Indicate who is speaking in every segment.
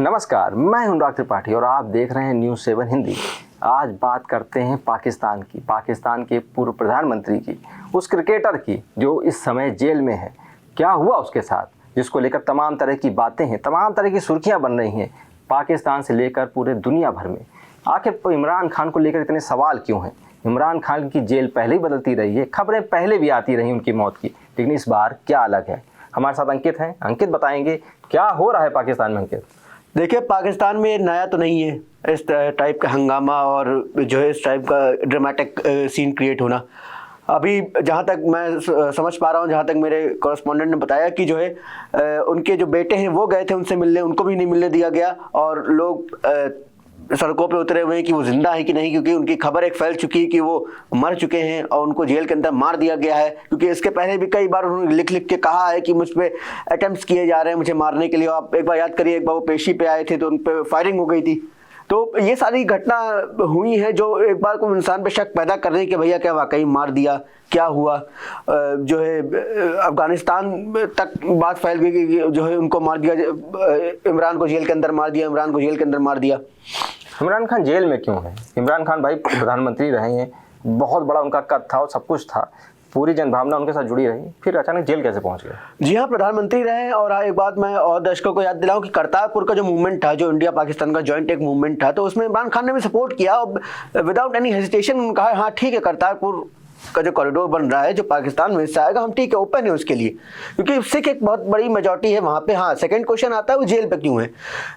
Speaker 1: नमस्कार, मैं हूं डॉक्टर त्रिपाठी और आप देख रहे हैं न्यूज़ 7 हिंदी। आज बात करते हैं पाकिस्तान की, पाकिस्तान के पूर्व प्रधानमंत्री की, उस क्रिकेटर की जो इस समय जेल में है। क्या हुआ उसके साथ, जिसको लेकर तमाम तरह की बातें हैं, तमाम तरह की सुर्खियां बन रही हैं पाकिस्तान से लेकर पूरे दुनिया भर में। आखिर इमरान खान को लेकर इतने सवाल क्यों हैं? इमरान खान की जेल पहले ही बदलती रही है, खबरें पहले भी आती रही उनकी मौत की, लेकिन इस बार क्या अलग है? हमारे साथ अंकित हैं, अंकित बताएंगे क्या हो रहा है पाकिस्तान में। अंकित,
Speaker 2: देखिए, पाकिस्तान में नया तो नहीं है इस टाइप का हंगामा और जो है इस टाइप का ड्रामेटिक सीन क्रिएट होना। अभी जहाँ तक मैं समझ पा रहा हूँ, जहाँ तक मेरे कॉरेस्पॉन्डेंट ने बताया कि जो है उनके जो बेटे हैं वो गए थे उनसे मिलने, उनको भी नहीं मिलने दिया गया और लोग सड़कों पे उतरे हुए हैं कि वो जिंदा है कि नहीं, क्योंकि उनकी खबर एक फैल चुकी है कि वो मर चुके हैं और उनको जेल के अंदर मार दिया गया है। क्योंकि इसके पहले भी कई बार उन्होंने लिख लिख के कहा है कि मुझ पे अटेम्प्ट्स किए जा रहे हैं मुझे मारने के लिए। आप एक बार याद करिए, एक बार वो पेशी पे आए थे तो उन पे फायरिंग हो गई थी। तो ये सारी घटना हुई है जो एक बार को इंसान पे शक पैदा कर रही है कि भैया क्या वाकई मार दिया, क्या हुआ। जो है अफगानिस्तान तक बात फैल गई कि जो है उनको मार दिया, इमरान को जेल के अंदर मार दिया, इमरान को जेल के अंदर मार दिया।
Speaker 1: इमरान खान जेल में क्यों है? इमरान खान भाई प्रधानमंत्री रहे हैं, बहुत बड़ा उनका कद था और सब कुछ था, पूरी जनभावना उनके साथ जुड़ी रही, फिर अचानक जेल कैसे पहुंच गए?
Speaker 2: जी हाँ, प्रधानमंत्री रहे। और एक बात मैं और दर्शकों को याद दिलाऊं कि करतारपुर का जो मूवमेंट था, जो इंडिया पाकिस्तान का जॉइंट एक मूवमेंट था, तो उसमें इमरान खान ने भी सपोर्ट किया और विदाउट एनी हेजिटेशन उन्होंने कहा हाँ ठीक है, करतारपुर का जो कॉरिडोर बन रहा है जो पाकिस्तान में हिस्सा आएगा, हम ठीक है, ओपन है उसके लिए, क्योंकि सिख एक बहुत बड़ी मेजॉरिटी है वहाँ पे। हाँ, सेकंड क्वेश्चन आता है वो जेल पे क्यों है।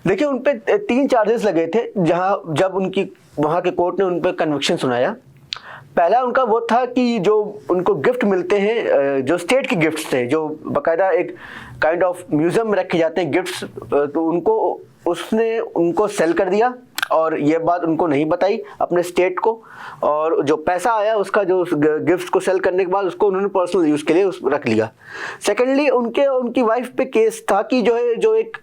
Speaker 2: देखिए, उन पे 3 चार्जेस लगे थे जब उनकी वहाँ के कोर्ट ने उन पे कन्विक्शन सुनाया। पहला उनका वो था कि जो उनको गिफ्ट मिलते हैं, जो स्टेट के गिफ्ट्स थे, जो बाकायदा एक काइंड ऑफ म्यूजियम में रखे जाते हैं गिफ्ट्स, तो उसने उनको सेल कर दिया और ये बात उनको नहीं बताई अपने स्टेट को। और जो पैसा आया उसका, जो गिफ्ट्स को सेल करने के बाद, उसको उन्होंने पर्सनल यूज़ के लिए रख लिया। सेकेंडली उनकी वाइफ पे केस था कि जो एक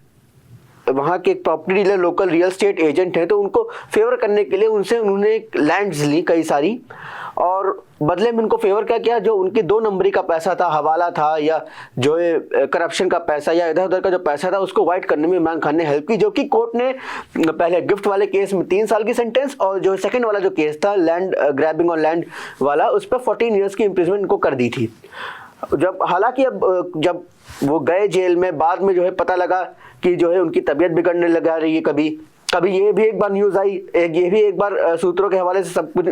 Speaker 2: वहाँ के एक property dealer, local real estate agent है, तो उनको फेवर करने के लिए उन्होंने लैंड्स ली कई सारी, और बदले में उनको फेवर क्या किया, जो उनके 2 नंबरी का पैसा था, हवाला था, या जो है करप्शन का पैसा या इधर उधर का जो पैसा था, उसको वाइट करने में इमरान खान ने हेल्प की, जो कि कोर्ट ने पहले गिफ्ट वाले केस में 3 साल की सेंटेंस, और जो सेकंड वाला जो केस था लैंड ग्रैबिंग और लैंड वाला, उस पर 14 ईयर्स की इम्प्रिजमेंट इनको कर दी थी। हालांकि अब जब वो गए जेल में, बाद में जो है पता लगा कि जो है उनकी तबीयत बिगड़ने लगा रही है। कभी ये भी एक बार न्यूज़ आई, ये भी एक बार सूत्रों के हवाले से सब कुछ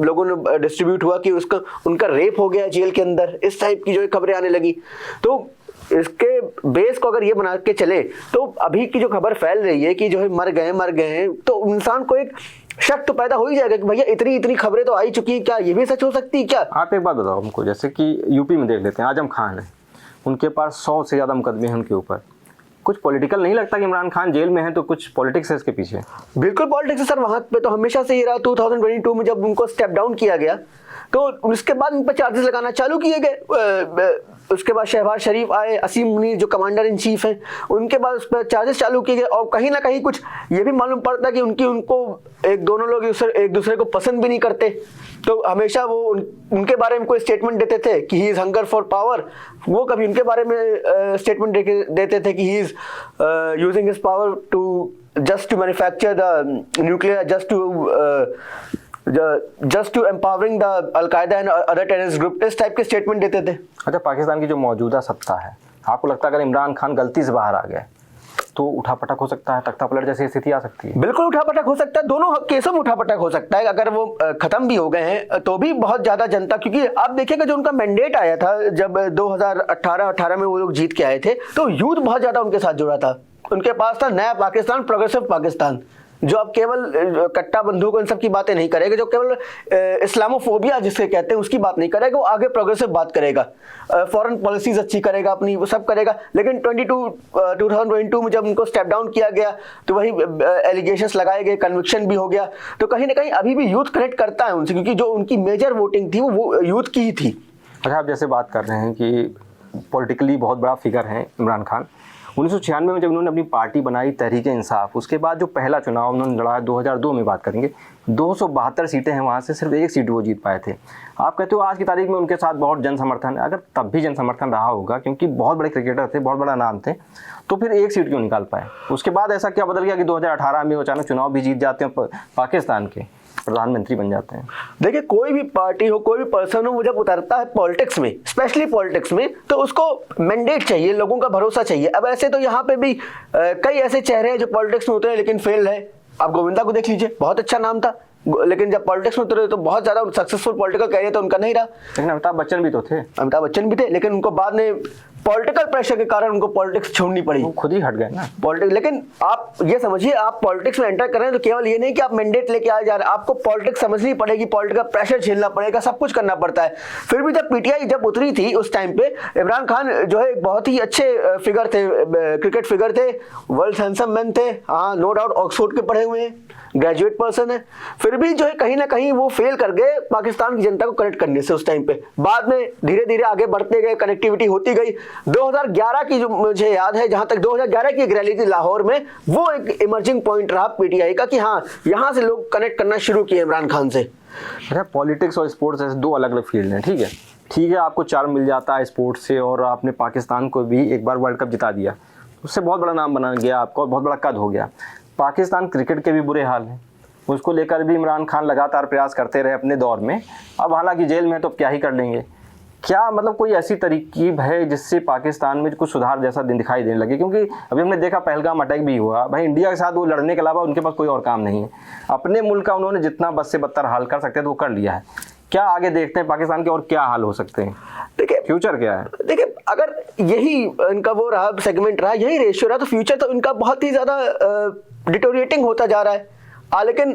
Speaker 2: लोगों ने डिस्ट्रीब्यूट हुआ कि उनका रेप हो गया जेल के अंदर, इस टाइप की जो है खबरें आने लगी। तो इसके बेस को अगर ये बना के चले, तो अभी की जो खबर फैल रही है कि जो है मर गए हैं, तो इंसान को एक शक तो पैदा हो ही जाएगा कि भैया इतनी खबरें तो आई चुकी है, क्या ये भी सच हो सकती है क्या?
Speaker 1: आप एक बात बताओ हमको, जैसे कि यूपी में देख लेते हैं, आजम खान है, उनके पास 100 से ज़्यादा मुकदमे हैं उनके ऊपर। कुछ पॉलिटिकल नहीं लगता कि इमरान खान जेल में है तो कुछ पॉलिटिक्स है इसके पीछे?
Speaker 2: बिल्कुल पॉलिटिक्स है सर, वहाँ पे तो हमेशा से ही रहा। 2022 में जब उनको स्टेप डाउन किया गया, तो उसके बाद उन पर चार्जेस लगाना चालू किए गए। उसके बाद शहबाज शरीफ आए, असीम मुनीर जो कमांडर इन चीफ हैं, उनके बाद उस पर चार्जेस चालू किए गए। और कहीं ना कहीं कुछ ये भी मालूम पड़ता कि उनको दोनों लोग एक दूसरे को पसंद भी नहीं करते। तो हमेशा वो उनके बारे में कोई स्टेटमेंट देते थे कि he is hunger for power, वो कभी उनके बारे में स्टेटमेंट देते थे कि he is using his power to just to manufacture the nuclear, just to empowering the al-Qaeda and other terrorist group, इस टाइप के स्टेटमेंट देते थे।
Speaker 1: अच्छा, पाकिस्तान की जो मौजूदा सत्ता है, आपको लगता है अगर इमरान खान गलती से बाहर आ गया तो उठापटक हो सकता है, तख्ता पलट जैसी स्थिति आ सकती है?
Speaker 2: बिल्कुल उठापटक हो सकता है, दोनों केसों में उठापटक हो सकता है। अगर वो खत्म भी हो गए हैं तो भी बहुत ज्यादा जनता, क्योंकि आप देखिएगा जो उनका मैंडेट आया था जब 2018 में वो लोग जीत के आए थे, तो यूथ बहुत ज्यादा उनके साथ जुड़ा था। उनके पास था नया पाकिस्तान, प्रोग्रेसिव पाकिस्तान, जो अब केवल कट्टा बंदूक इन सब की बातें नहीं करेगा, जो केवल इस्लामोफोबिया जिसके कहते हैं उसकी बात नहीं करेगा, वो आगे प्रोग्रेसिव बात करेगा, फॉरेन पॉलिसीज अच्छी करेगा अपनी, वो सब करेगा। लेकिन 2022 में जब उनको स्टेप डाउन किया गया तो वही एलिगेशंस लगाए गए, कन्विक्शन भी हो गया। तो कहीं ना कहीं अभी भी यूथ कनेक्ट करता है उनसे, क्योंकि जो उनकी मेजर वोटिंग थी वो यूथ की ही थी।
Speaker 1: अच्छा, आप जैसे बात कर रहे हैं कि पॉलिटिकली बहुत बड़ा फिगर है इमरान खान, 1996 में जब उन्होंने अपनी पार्टी बनाई तहरीक-ए इंसाफ, उसके बाद जो पहला चुनाव उन्होंने लड़ा 2002 में बात करेंगे, 272 सीटें हैं, वहाँ से सिर्फ 1 सीट वो जीत पाए थे। आप कहते हो आज की तारीख में उनके साथ बहुत जन समर्थन है, अगर तब भी जन समर्थन रहा होगा क्योंकि बहुत बड़े क्रिकेटर थे, बहुत बड़ा नाम थे, तो फिर 1 सीट क्यों निकाल पाए? उसके बाद ऐसा क्या बदल गया कि 2018 में अचानक चुनाव भी जीत जाते हैं, पाकिस्तान के प्रधानमंत्री बन जाते हैं?
Speaker 2: देखिए, कोई भी पार्टी हो, कोई भी पर्सन हो, वो जब उतरता है पॉलिटिक्स में, स्पेशली पॉलिटिक्स में, तो उसको मैंडेट चाहिए, लोगों का भरोसा चाहिए। अब ऐसे तो यहाँ पे भी कई ऐसे चेहरे हैं जो पॉलिटिक्स में उतरे लेकिन फेल है। आप गोविंदा को देख लीजिए, बहुत अच्छा नाम था, लेकिन जब पॉलिटिक्स में उतरे तो बहुत ज्यादा सक्सेसफुल पॉलिटिकल कैरियर तो उनका नहीं रहा।
Speaker 1: लेकिन अमिताभ बच्चन भी तो थे।
Speaker 2: अमिताभ बच्चन भी थे, लेकिन उनको बाद में पॉलिटिकल प्रेशर के कारण उनको पॉलिटिक्स छोड़नी पड़ी,
Speaker 1: वो खुद ही हट गए ना
Speaker 2: पॉलिटिक्स। लेकिन आप ये समझिए, आप पॉलिटिक्स में एंटर कर रहे हैं तो केवल ये नहीं कि आप मैंडेट लेके आ जा रहे हैं, आपको पॉलिटिक्स समझनी पड़ेगी, पॉलिटिकल प्रेशर झेलना पड़ेगा, सब कुछ करना पड़ता है। फिर भी जब पीटीआई जब उतरी थी उस टाइम पे, इमरान खान जो है बहुत ही अच्छे फिगर थे, क्रिकेट फिगर थे, वर्ल्ड हैंडसम मैन थे, हाँ नो डाउट, ऑक्सफोर्ड के पढ़े हुए हैं, ग्रेजुएट पर्सन है। फिर भी जो है कहीं ना कहीं वो फेल कर गए पाकिस्तान की जनता को कनेक्ट करने से उस टाइम पे। बाद में धीरे धीरे आगे बढ़ते गए, कनेक्टिविटी होती गई। 2011 की जो मुझे याद है, जहां तक 2011 की एक रैली थी लाहौर में, वो एक इमर्जिंग पॉइंट रहा पीटीआई का कि हाँ, यहां से लोग कनेक्ट करना शुरू किए इमरान खान से।
Speaker 1: अच्छा, पॉलिटिक्स और स्पोर्ट्स ऐसे 2 अलग अलग फील्ड हैं, ठीक है, आपको चार्म मिल जाता है स्पोर्ट्स से और आपने पाकिस्तान को भी एक बार वर्ल्ड कप जिता दिया, उससे बहुत बड़ा नाम बना गया आपको, बहुत बड़ा कद हो गया। पाकिस्तान क्रिकेट के भी बुरे हाल हैं, उसको लेकर भी इमरान खान लगातार प्रयास करते रहे अपने दौर में। अब हालांकि जेल में, तो क्या ही कर लेंगे। क्या मतलब कोई ऐसी तरकीब है जिससे पाकिस्तान में कुछ सुधार जैसा दिन दिखाई देने लगे? क्योंकि अभी हमने देखा पहलगाम अटैक भी हुआ, भाई इंडिया के साथ वो लड़ने के अलावा उनके पास कोई और काम नहीं है। अपने मुल्क का उन्होंने जितना बद से बदतर हाल कर सकते थे वो कर लिया है। क्या आगे देखते हैं पाकिस्तान के और क्या हाल हो सकते हैं?
Speaker 2: देखिए,
Speaker 1: फ्यूचर क्या है?
Speaker 2: देखिए, अगर यही इनका वो रहा, सेगमेंट रहा, यही रेशियो रहा, तो फ्यूचर तो इनका बहुत ही ज्यादा डिटोरिएटिंग होता जा रहा है। लेकिन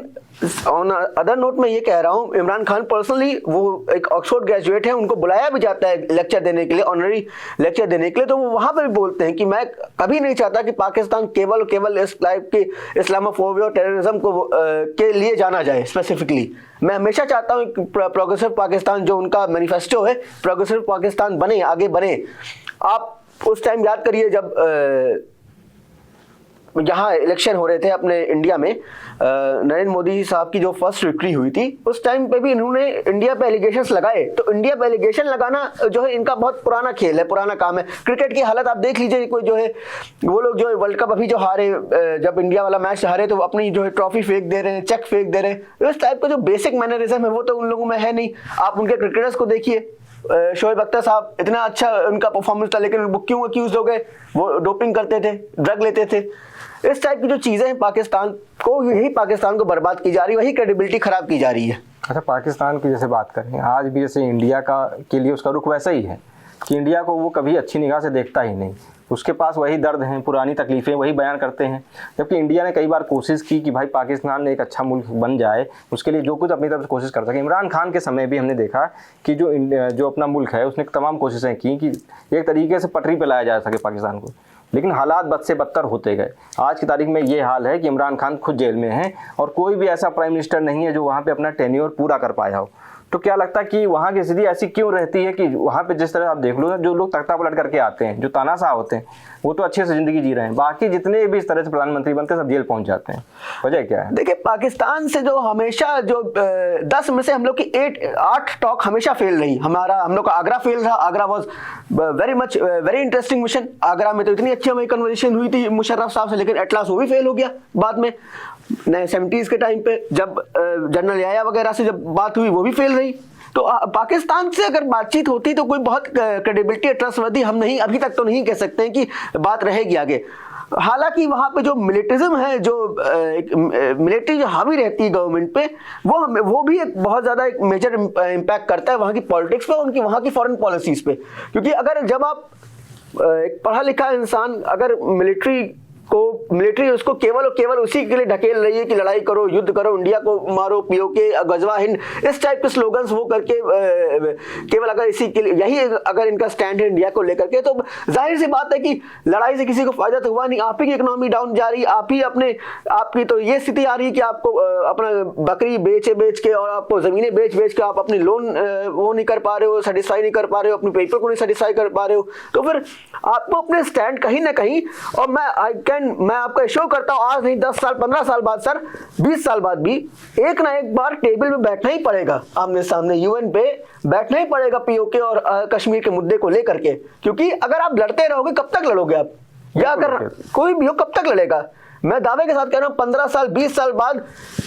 Speaker 2: ऑन अदर नोट में ये कह रहा हूँ, इमरान खान पर्सनली वो एक ऑक्सफोर्ड ग्रेजुएट है, उनको बुलाया भी जाता है लेक्चर देने के लिए, ऑनररी लेक्चर देने के लिए, तो वो वहाँ पे भी बोलते हैं कि मैं कभी नहीं चाहता कि पाकिस्तान केवल इस टाइप के इस्लामोफोबिया और टेररिज्म को के लिए जाना जाए स्पेसिफिकली। मैं हमेशा चाहता हूँ प्रोग्रेसिव पाकिस्तान, जो उनका मैनिफेस्टो है, प्रोग्रेसिव पाकिस्तान बने, आगे बने। आप उस टाइम याद करिए जब यहाँ इलेक्शन हो रहे थे अपने इंडिया में, नरेंद्र मोदी साहब की जो फर्स्ट विक्ट्री हुई थी, उस टाइम पे भी इन्होंने इंडिया पे एलिगेशंस लगाए। तो इंडिया पे एलिगेशन लगाना जो है इनका बहुत पुराना खेल है, पुराना काम है। क्रिकेट की हालत आप देख लीजिए, कोई जो है वो लोग जो है वर्ल्ड कप अभी जो हारे, जब इंडिया वाला मैच हारे तो अपनी जो है ट्रॉफी फेंक दे रहे हैं, चेक फेंक दे रहे हैं। इस टाइप का जो बेसिक मैनरिज्म है वो तो उन लोगों में है नहीं। आप उनके क्रिकेटर्स को देखिए, शोएब अख्तर साहब, इतना अच्छा उनका परफॉर्मेंस था, लेकिन वो क्यों अक्यूज हो गए? वो डोपिंग करते थे, ड्रग लेते थे। इस टाइप की जो चीजें हैं, पाकिस्तान को, यही पाकिस्तान को बर्बाद की जा रही है, वही क्रेडिबिलिटी खराब की जा रही है।
Speaker 1: अच्छा, पाकिस्तान की जैसे बात करें, आज भी जैसे इंडिया का के लिए उसका रुख वैसा ही है कि इंडिया को वो कभी अच्छी निगाह से देखता ही नहीं। उसके पास वही दर्द हैं, पुरानी तकलीफ़ें वही बयान करते हैं। जबकि इंडिया ने कई बार कोशिश की कि भाई पाकिस्तान एक अच्छा मुल्क बन जाए, उसके लिए जो कुछ अपनी तरफ से कोशिश कर सके। इमरान खान के समय भी हमने देखा कि जो अपना मुल्क है उसने तमाम कोशिशें की कि एक तरीके से पटरी पर लाया जा सके पाकिस्तान को, लेकिन हालात बद से बदतर होते गए। आज की तारीख में ये हाल है कि इमरान खान खुद जेल में हैं और कोई भी ऐसा प्राइम मिनिस्टर नहीं है जो वहाँ पे अपना टेन्योर पूरा कर पाया हो। तो क्या लगता है कि वहाँ की स्थिति ऐसी क्यों रहती है कि वहाँ पे जिस तरह आप देख लो, जो लोग तख्ता पलट करके आते हैं, जो तानाशाह होते हैं, वो तो अच्छे से ज़िंदगी जी रहे हैं, बाकी जितने भी इस तरह से प्रधानमंत्री बनते हैं सब जेल पहुँच जाते हैं। वजह क्या है?
Speaker 2: देखिए, पाकिस्तान से जो हमेशा जो 10 में से हम लोग की 8 टॉक हमेशा फेल रही। हम लोग का आगरा फेल रहा। Agra was very interesting mission. Agra में तो इतनी अच्छी हमारी कन्वर्सेशन हुई थी मुशर्रफ साहब से, लेकिन एट लास्ट वो भी फेल हो गया बाद में। नए 70s के टाइम पे जब जनरल याया वगैरह से जब बात हुई, वो भी फेल रही। तो पाकिस्तान से अगर बातचीत होती तो कोई बहुत क्रेडिबिलिटी, ट्रस्टवर्दी हम नहीं, अभी तक तो नहीं कह सकते हैं कि बात रहेगी आगे। हालांकि वहाँ पे जो मिलिट्रिज्म है, जो मिलिट्री जो हावी रहती है गवर्नमेंट पे, वो भी एक बहुत ज़्यादा एक मेजर इम्पैक्ट करता है वहाँ की पॉलिटिक्स पे, उनकी वहाँ की फॉरेन पॉलिसीज़ पे। क्योंकि अगर जब आप एक पढ़ा लिखा इंसान अगर मिलिट्री को मिलिट्री उसको केवल और केवल उसी के लिए ढकेल रही है कि लड़ाई करो, युद्ध करो, इंडिया को मारो, पीओके, गजवा हिंद, इस टाइप के स्लोगन्स वो करके केवल अगर इसी के लिए यही अगर इनका स्टैंड है इंडिया को लेकर के, तो जाहिर सी बात है कि लड़ाई से किसी को फायदा तो हुआ नहीं। आप ही की इकोनॉमी डाउन जा रही है, आप ही आपकी तो ये स्थिति आ रही है कि आपको अपना बकरी बेच के और आपको जमीनें बेच के आप अपनी लोन वो नहीं कर पा रहे हो, सेटिस्फाई नहीं कर पा रहे हो, अपने पेपर को नहीं सेटिस्फाई कर पा रहे हो, तो फिर आपको अपने स्टैंड कहीं ना कहीं, और मैं आपको शो करता हूं, आज नहीं 10 साल 15 साल बाद सर, 20 साल बाद भी एक ना एक बार टेबल में बैठना ही पड़ेगा, आमने सामने यूएन पे बैठना ही पड़ेगा पीओके और कश्मीर के मुद्दे को लेकर के। क्योंकि अगर आप लड़ते रहोगे कब तक लड़ोगे आप, या अगर कोई भी हो कब तक लड़ेगा। मैं दावे के साथ कह रहा हूं 15 साल 20 साल बाद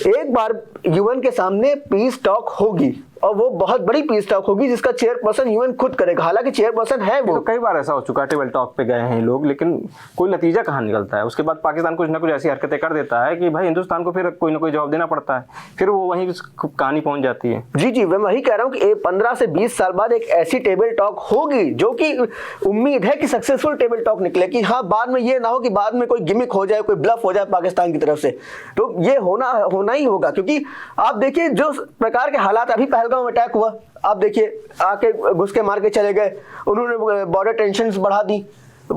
Speaker 2: एक बार यूएन के सामने पीस टॉक होगी, और वो बहुत बड़ी पीस टॉक होगी जिसका चेयरपर्सन यूएन खुद करेगा। हालांकि चेयरपर्सन है वो,
Speaker 1: तो कई बार ऐसा हो चुका है, टेबल टॉक पे गए हैं लोग, लेकिन कोई नतीजा कहाँ निकलता है। उसके बाद पाकिस्तान कुछ ना कुछ ऐसी हरकतें कर देता है कि भाई हिंदुस्तान को फिर कोई ना कोई जवाब देना पड़ता है, फिर वो वहीं कहानी पहुंच जाती है।
Speaker 2: जी मैं वही कह रहा हूँ कि 15 से 20 साल बाद एक ऐसी टेबल टॉक होगी जो कि उम्मीद है कि सक्सेसफुल टेबल टॉक निकले, कि हाँ बाद में ये ना हो कि बाद में कोई गिमिक हो जाए, कोई ब्लफ हो जाए पाकिस्तान की तरफ से। तो ये होना ही होगा, क्योंकि आप देखिए जो प्रकार के हालात अभी पहलगाम में अटैक हुआ, आप देखिए आके घुस के मार के चले गए, उन्होंने बॉर्डर टेंशन्स बढ़ा दी।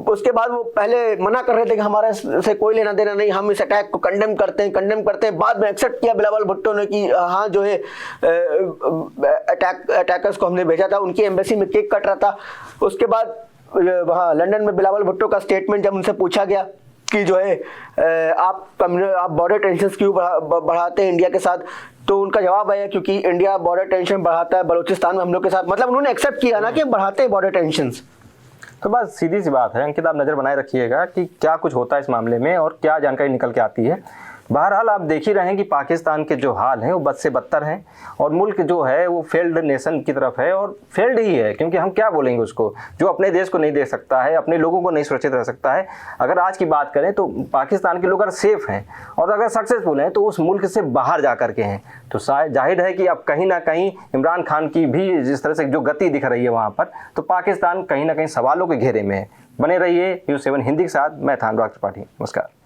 Speaker 2: उसके बाद वो पहले मना कर रहे थे कि हमारे से कोई लेना देना नहीं, हम इस अटैक को कंडेम करते हैं। बाद में एक्सेप्ट किया बिलावल भुट्टो ने कि हाँ जो है अटैकर्स को हमने भेजा था, उनकी एम्बेसी में केक कट रहा था। उसके बाद वहाँ लंदन में बिलावल भुट्टो का स्टेटमेंट जब उनसे पूछा गया कि जो है आप बॉर्डर टेंशन्स क्यों बढ़ाते हैं इंडिया के साथ, तो उनका जवाब आया क्योंकि इंडिया बॉर्डर टेंशन बढ़ाता है बलूचिस्तान में हम लोग के साथ। मतलब उन्होंने एक्सेप्ट किया ना कि बढ़ाते हैं बॉर्डर टेंशन्स।
Speaker 1: तो बस सीधी सी बात है अंकित, आप नज़र बनाए रखिएगा कि क्या कुछ होता है इस मामले में और क्या जानकारी निकल के आती है। बहरहाल आप देख ही रहे हैं कि पाकिस्तान के जो हाल हैं वो बद से बदतर हैं, और मुल्क जो है वो फेल्ड नेशन की तरफ है, और फेल्ड ही है, क्योंकि हम क्या बोलेंगे उसको, जो अपने देश को नहीं देख सकता है, अपने लोगों को नहीं सुरक्षित रह सकता है। अगर आज की बात करें तो पाकिस्तान के लोग अगर सेफ हैं और अगर सक्सेसफुल हैं तो उस मुल्क से बाहर जा कर के हैं। तो जाहिर है कि अब कहीं ना कहीं इमरान खान की भी जिस तरह से जो गति दिख रही है वहाँ पर, तो पाकिस्तान कहीं ना कहीं सवालों के घेरे में है। बने रहिए न्यूज़ 7 हिंदी के साथ। मैं था अनुराग त्रिपाठी। नमस्कार।